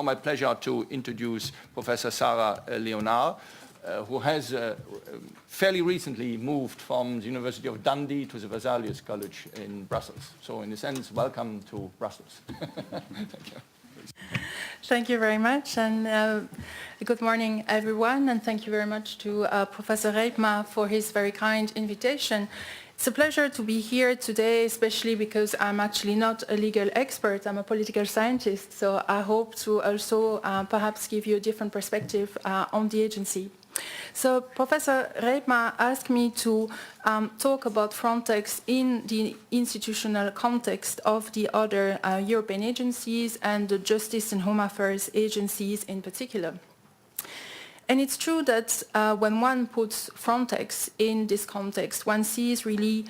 My pleasure to introduce Professor Sarah Léonard, who has fairly recently moved from the University of Dundee to the Vesalius College in Brussels. So in a sense, welcome to Brussels. Thank you. Thank you very much, and good morning, everyone, and thank you very much to Professor Reitma for his very kind invitation. It's a pleasure to be here today, especially because I'm actually not a legal expert, I'm a political scientist, so I hope to also perhaps give you a different perspective on the agency. So Professor Reitma asked me to talk about Frontex in the institutional context of the other European agencies and the Justice and Home Affairs agencies in particular. And it's true that when one puts Frontex in this context, one sees really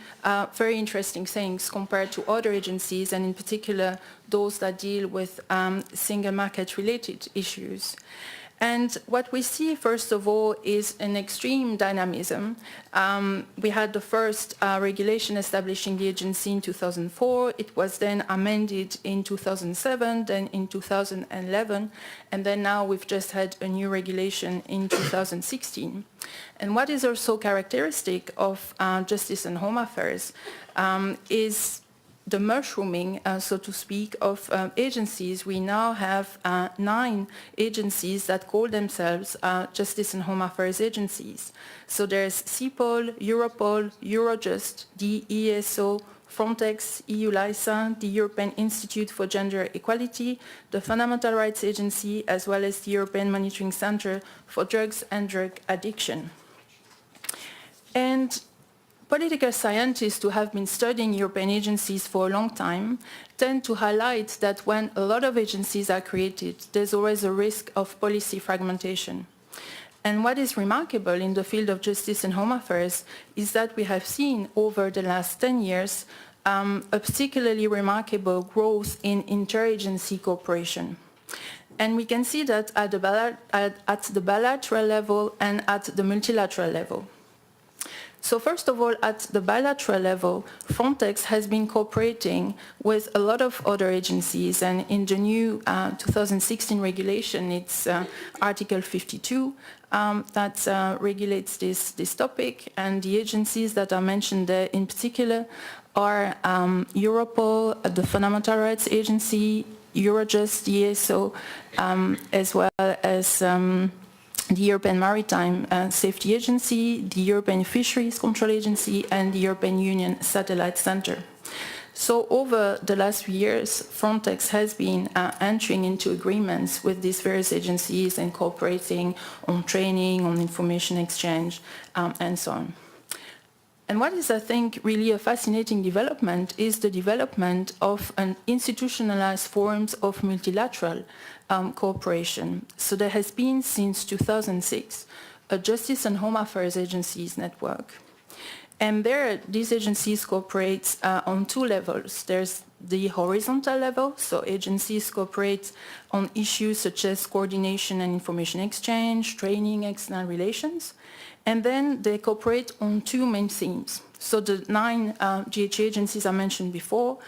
very interesting things compared to other agencies, and in particular those that deal with single market-related issues. And what we see, first of all, is an extreme dynamism. We had the first regulation establishing the agency in 2004. It was then amended in 2007, then in 2011, and then now we've just had a new regulation in 2016. And what is also characteristic of Justice and Home Affairs is the mushrooming, so to speak, of agencies. We now have 9 agencies that call themselves Justice and Home Affairs agencies. So there's CEPOL, Europol, Eurojust, the ESO, Frontex, EU LISA, the European Institute for Gender Equality, the Fundamental Rights Agency, as well as the European Monitoring Center for Drugs and Drug Addiction. And political scientists who have been studying European agencies for a long time tend to highlight that when a lot of agencies are created, there's always a risk of policy fragmentation. And what is remarkable in the field of justice and home affairs is that we have seen over the last 10 years a particularly remarkable growth in interagency cooperation. And we can see that at the bilateral level and at the multilateral level. So first of all, at the bilateral level, Frontex has been cooperating with a lot of other agencies, and in the new 2016 regulation, it's Article 52 that regulates this topic, and the agencies that are mentioned there in particular are Europol, the Fundamental Rights Agency, Eurojust, the ESO, as well as the European Maritime Safety Agency, the European Fisheries Control Agency, and the European Union Satellite Center. So over the last few years, Frontex has been entering into agreements with these various agencies and cooperating on training, on information exchange, and so on. And what is, I think, really a fascinating development is the development of an institutionalized forms of multilateral cooperation. So there has been, since 2006, a Justice and Home Affairs Agencies network. And there, these agencies cooperate on 2 levels. There's the horizontal level, so agencies cooperate on issues such as coordination and information exchange, training, external relations. And then they cooperate on 2 main themes. So the 9 GH agencies I mentioned before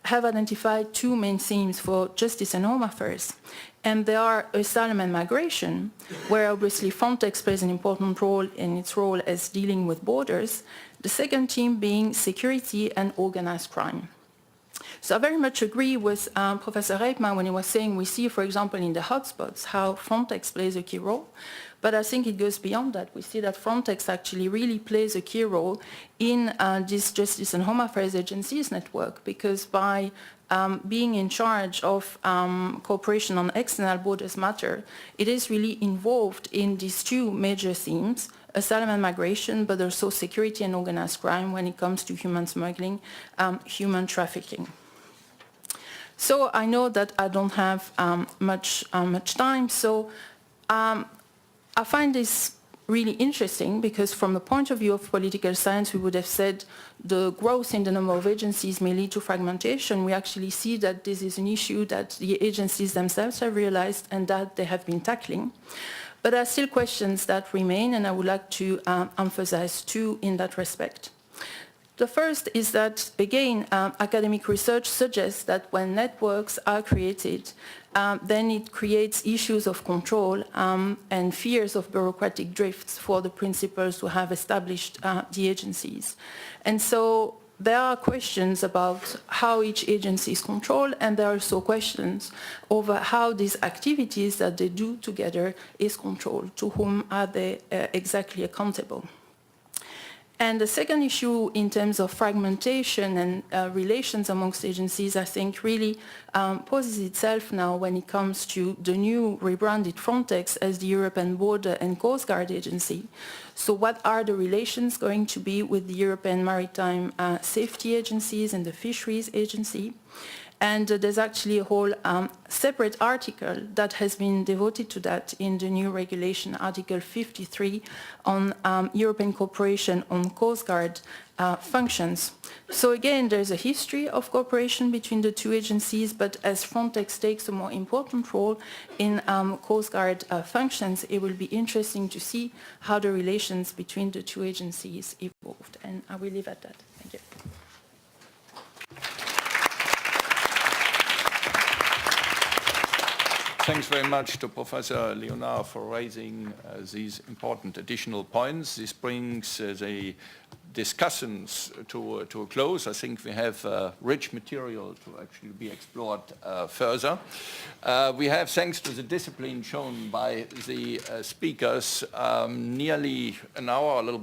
have identified 2 main themes for justice and home affairs. And they are asylum and migration, where obviously Frontex plays an important role in its role as dealing with borders. The second theme being security and organized crime. So I very much agree with Professor Reitma when he was saying we see, for example, in the hotspots how Frontex plays a key role. But I think it goes beyond that. We see that Frontex actually really plays a key role in this Justice and Home Affairs Agencies network, because by being in charge of cooperation on external borders matter, it is really involved in these 2 major themes, asylum and migration, but also security and organized crime when it comes to human smuggling, human trafficking. So I know that I don't have much time, so I find this really interesting because from the point of view of political science, we would have said the growth in the number of agencies may lead to fragmentation. We actually see that this is an issue that the agencies themselves have realized and that they have been tackling. But there are still questions that remain, and I would like to emphasize 2 in that respect. The first is that, again, academic research suggests that when networks are created, then it creates issues of control and fears of bureaucratic drifts for the principals who have established the agencies. And so there are questions about how each agency is controlled, and there are also questions over how these activities that they do together is controlled. To whom are they exactly accountable? And the second issue in terms of fragmentation and relations amongst agencies, I think really poses itself now when it comes to the new rebranded Frontex as the European Border and Coast Guard Agency. So what are the relations going to be with the European Maritime Safety Agencies and the Fisheries Agency? And there's actually a whole separate article that has been devoted to that in the new regulation, Article 53, on European cooperation on Coast Guard functions. So again, there's a history of cooperation between the two agencies, but as Frontex takes a more important role in Coast Guard functions, it will be interesting to see how the relations between the two agencies evolved. And I will leave at that. Thank you. Thanks very much to Professor Léonard for raising these important additional points. This brings the discussions to a close. I think we have rich material to actually be explored further. We have, thanks to the discipline shown by the speakers, nearly an hour, a little